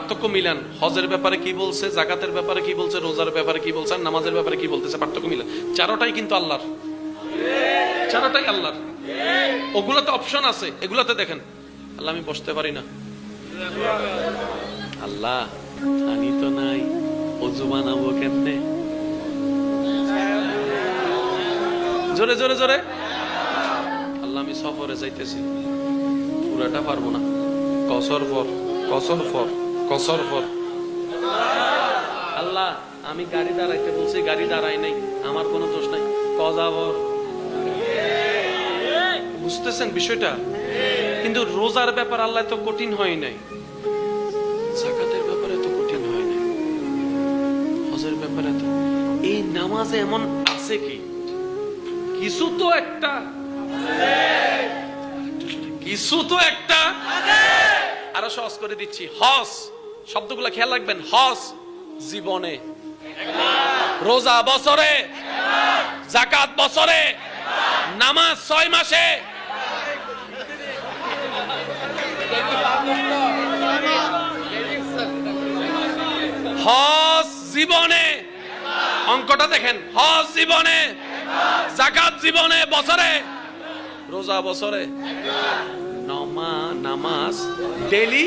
পার্থক্য মিলান। হজের ব্যাপারে কি বলছে, যাকাতের ব্যাপারে কি বলছে, রোজার ব্যাপারে কি বলছে, নামাজের ব্যাপারে কি বলতেছে, পার্থক্য মিলান। চারোটাই কিন্তু আল্লাহর, চারোটাই আল্লাহর। ওগুলোতে অপশন আছে, এগুলাতে দেখেন আল্লাহ আমি বসতে পারি না, আল্লাহ পানি তো নাই, অজু বানাবো কেমনে, জোরে জোরে জোরে, আল্লাহ আমি সফরে যাইতেছি, পুরাটা পারবো না, কসর পর কসর পর কসর পর, আল্লাহ আমি গাড়ি দাঁড়াইতে বলছি, গাড়ি দাঁড়াই নাই, আমার কোনো দোষ নাই, কজাবর। বুঝতেছেন বিষয়টা? কিন্তু রোজার ব্যাপার আল্লাহ তো কঠিন হয় নাই, যাকাতের ব্যাপারে তো কঠিন হয় নাই, হজের ব্যাপারে তো। এই নামাজে এমন আছে কি, কিছু তো একটা, কিছু তো একটা। আরো সহজ করে দিচ্ছি, হজ শব্দগুলো খেয়াল রাখবেন। হজ জীবনে, রোজা বছরে, যাকাত বছরে, নামাজ 6 মাসে। হজ জীবনে, অঙ্কটা দেখেন, হজ জীবনে, যাকাত জীবনে, বছরে, রোজা বছরে, নামাজ ডেইলি,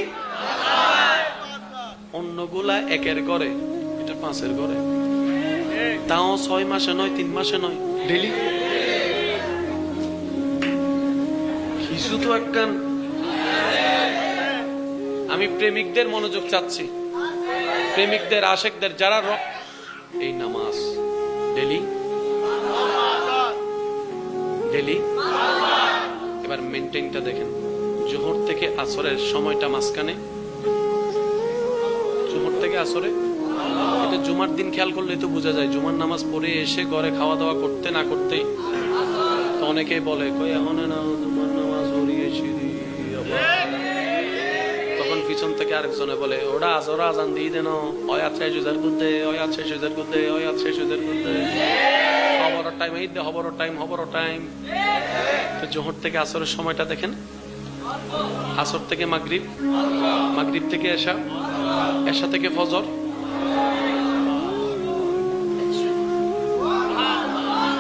অন্যগুলা 1-এর ঘরে, এটা 5-এর ঘরে, তাও 6 মাসে নয়, 3 মাসে নয়, ডেইলি। কিছু তো একখান। আমি প্রেমিকদের মনোযোগ চাচ্ছি, প্রেমিকদের, আশেকদের, যারা এই নামাজ ডেইলি ডেইলি। এবার মেনটেনটা দেখেন, জোহর থেকে আসরের সময়টা মাঝখানে, জোহর থেকে আসরে, এটা জুমার দিন খেয়াল করলে তো বোঝা যায়। জুমার নামাজ পড়ে এসে ঘরে খাওয়া দাওয়া করতে না করতেই তো অনেকেই বলে কই এখন না জুমার নামাজ পড়িয়েছি, তখন পিছন থেকে আরেকজনে বলে ওরা আজরা আজান দিয়ে দেন, অয়াত শেষ হইজার করতে, অয়াত শেষ হইজার করতে, অয়াত শেষ হইজার করতে, হবর টাইম, এই দে হবর টাইম, হবর টাইম। তো জোহর থেকে আসরের সময়টা দেখেন, আসর থেকে মাগরিব, মাগরিব থেকে এশা, এশা থেকে ফজর,